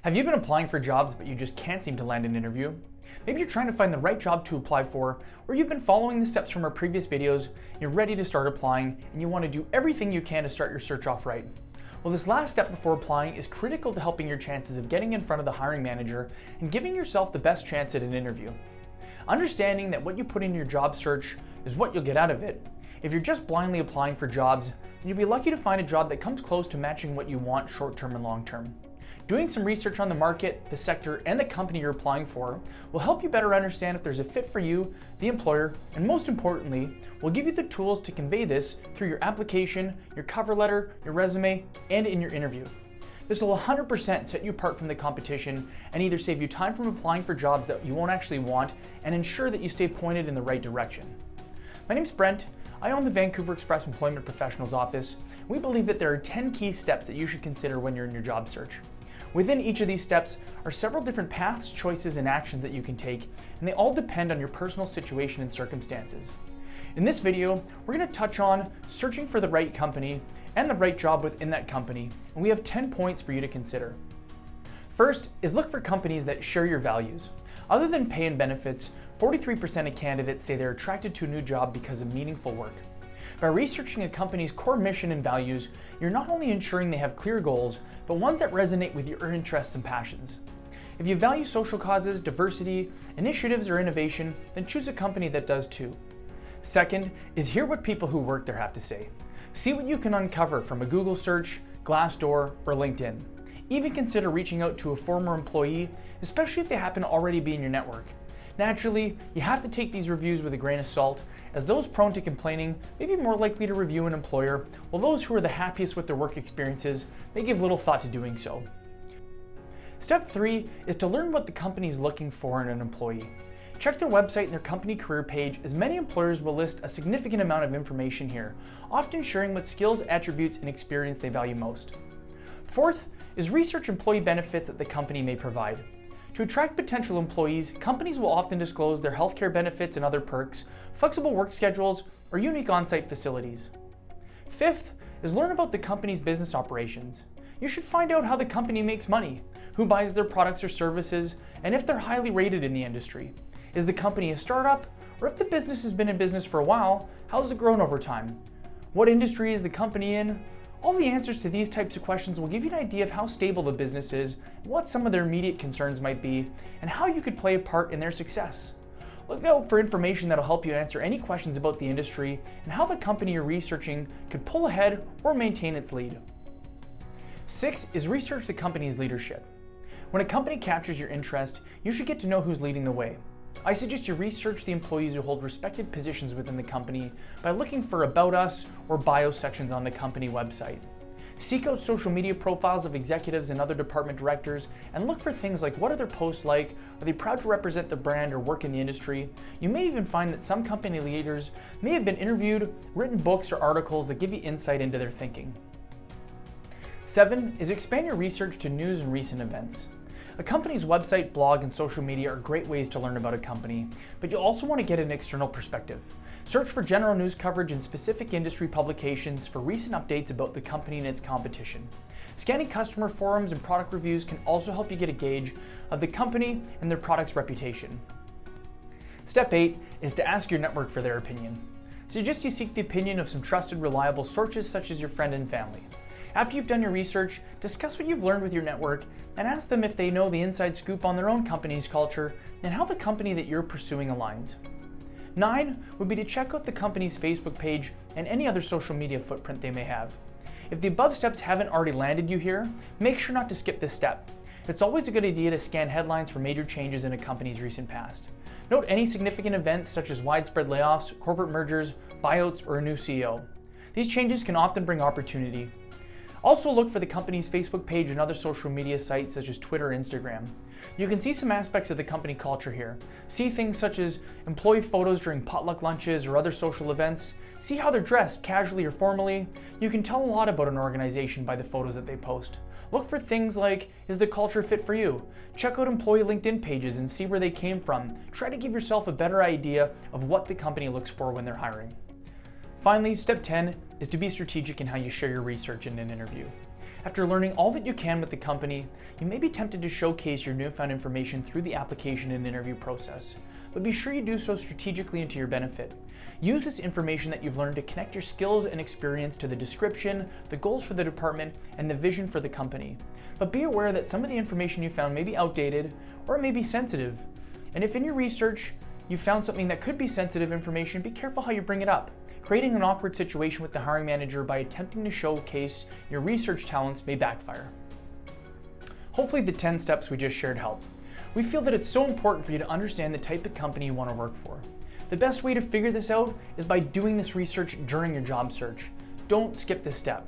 Have you been applying for jobs but you just can't seem to land an interview? Maybe you're trying to find the right job to apply for, or you've been following the steps from our previous videos, you're ready to start applying, and you want to do everything you can to start your search off right. Well, this last step before applying is critical to helping your chances of getting in front of the hiring manager and giving yourself the best chance at an interview. Understanding that what you put in your job search is what you'll get out of it. If you're just blindly applying for jobs, then you'll be lucky to find a job that comes close to matching what you want short-term and long-term. Doing some research on the market, the sector, and the company you're applying for will help you better understand if there's a fit for you, the employer, and most importantly, will give you the tools to convey this through your application, your cover letter, your resume, and in your interview. This will 100% set you apart from the competition and either save you time from applying for jobs that you won't actually want and ensure that you stay pointed in the right direction. My name's Brent. I own the Vancouver Express Employment Professionals Office. We believe that there are 10 key steps that you should consider when you're in your job search. Within each of these steps are several different paths, choices, and actions that you can take, and they all depend on your personal situation and circumstances. In this video, we're going to touch on searching for the right company and the right job within that company, and we have 10 points for you to consider. First is look for companies that share your values. Other than pay and benefits, 43% of candidates say they're attracted to a new job because of meaningful work. By researching a company's core mission and values, you're not only ensuring they have clear goals, but ones that resonate with your interests and passions. If you value social causes, diversity, initiatives, or innovation, then choose a company that does too. Second is hear what people who work there have to say. See what you can uncover from a Google search, Glassdoor, or LinkedIn. Even consider reaching out to a former employee, especially if they happen to already be in your network. Naturally, you have to take these reviews with a grain of salt, as those prone to complaining may be more likely to review an employer, while those who are the happiest with their work experiences may give little thought to doing so. Step 3 is to learn what the company is looking for in an employee. Check their website and their company career page, as many employers will list a significant amount of information here, often sharing what skills, attributes, and experience they value most. Fourth is research employee benefits that the company may provide. To attract potential employees, companies will often disclose their healthcare benefits and other perks, flexible work schedules, or unique on-site facilities. Fifth is learn about the company's business operations. You should find out how the company makes money, who buys their products or services, and if they're highly rated in the industry. Is the company a startup? Or if the business has been in business for a while, how has it grown over time? What industry is the company in? All the answers to these types of questions will give you an idea of how stable the business is, what some of their immediate concerns might be, and how you could play a part in their success. Look out for information that will help you answer any questions about the industry and how the company you're researching could pull ahead or maintain its lead. 6 is research the company's leadership. When a company captures your interest, you should get to know who's leading the way. I suggest you research the employees who hold respected positions within the company by looking for About Us or bio sections on the company website. Seek out social media profiles of executives and other department directors and look for things like what are their posts like, are they proud to represent the brand or work in the industry. You may even find that some company leaders may have been interviewed, written books or articles that give you insight into their thinking. 7 is expand your research to news and recent events. A company's website, blog, and social media are great ways to learn about a company, but you'll also want to get an external perspective. Search for general news coverage in specific industry publications for recent updates about the company and its competition. Scanning customer forums and product reviews can also help you get a gauge of the company and their product's reputation. Step 8 is to ask your network for their opinion. Suggest you seek the opinion of some trusted, reliable sources such as your friend and family. After you've done your research, discuss what you've learned with your network and ask them if they know the inside scoop on their own company's culture and how the company that you're pursuing aligns. 9 would be to check out the company's Facebook page and any other social media footprint they may have. If the above steps haven't already landed you here, make sure not to skip this step. It's always a good idea to scan headlines for major changes in a company's recent past. Note any significant events such as widespread layoffs, corporate mergers, buyouts, or a new CEO. These changes can often bring opportunity. Also look for the company's Facebook page and other social media sites such as Twitter and Instagram. You can see some aspects of the company culture here. See things such as employee photos during potluck lunches or other social events. See how they're dressed, casually or formally. You can tell a lot about an organization by the photos that they post. Look for things like, is the culture fit for you? Check out employee LinkedIn pages and see where they came from. Try to give yourself a better idea of what the company looks for when they're hiring. Finally, step 10 is to be strategic in how you share your research in an interview. After learning all that you can with the company, you may be tempted to showcase your newfound information through the application and interview process, but be sure you do so strategically and to your benefit. Use this information that you've learned to connect your skills and experience to the description, the goals for the department, and the vision for the company. But be aware that some of the information you found may be outdated or it may be sensitive. And if in your research you found something that could be sensitive information, be careful how you bring it up. Creating an awkward situation with the hiring manager by attempting to showcase your research talents may backfire. Hopefully the 10 steps we just shared help. We feel that it's so important for you to understand the type of company you want to work for. The best way to figure this out is by doing this research during your job search. Don't skip this step.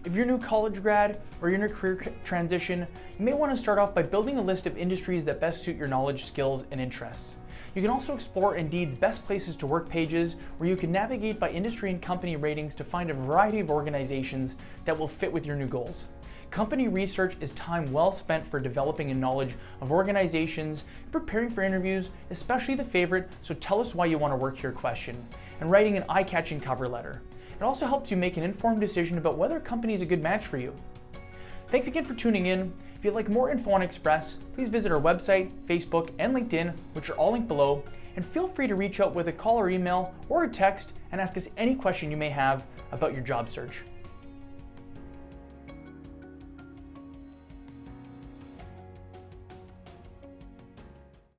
If you're a new college grad or you're in a career transition, you may want to start off by building a list of industries that best suit your knowledge, skills, and interests. You can also explore Indeed's best places to work pages, where you can navigate by industry and company ratings to find a variety of organizations that will fit with your new goals. Company research is time well spent for developing a knowledge of organizations, preparing for interviews, especially the favorite "so tell us why you want to work here" question, and writing an eye-catching cover letter. It also helps you make an informed decision about whether a company is a good match for you. Thanks again for tuning in. If you'd like more info on Express, please visit our website, Facebook, and LinkedIn, which are all linked below, and feel free to reach out with a call or email or a text and ask us any question you may have about your job search.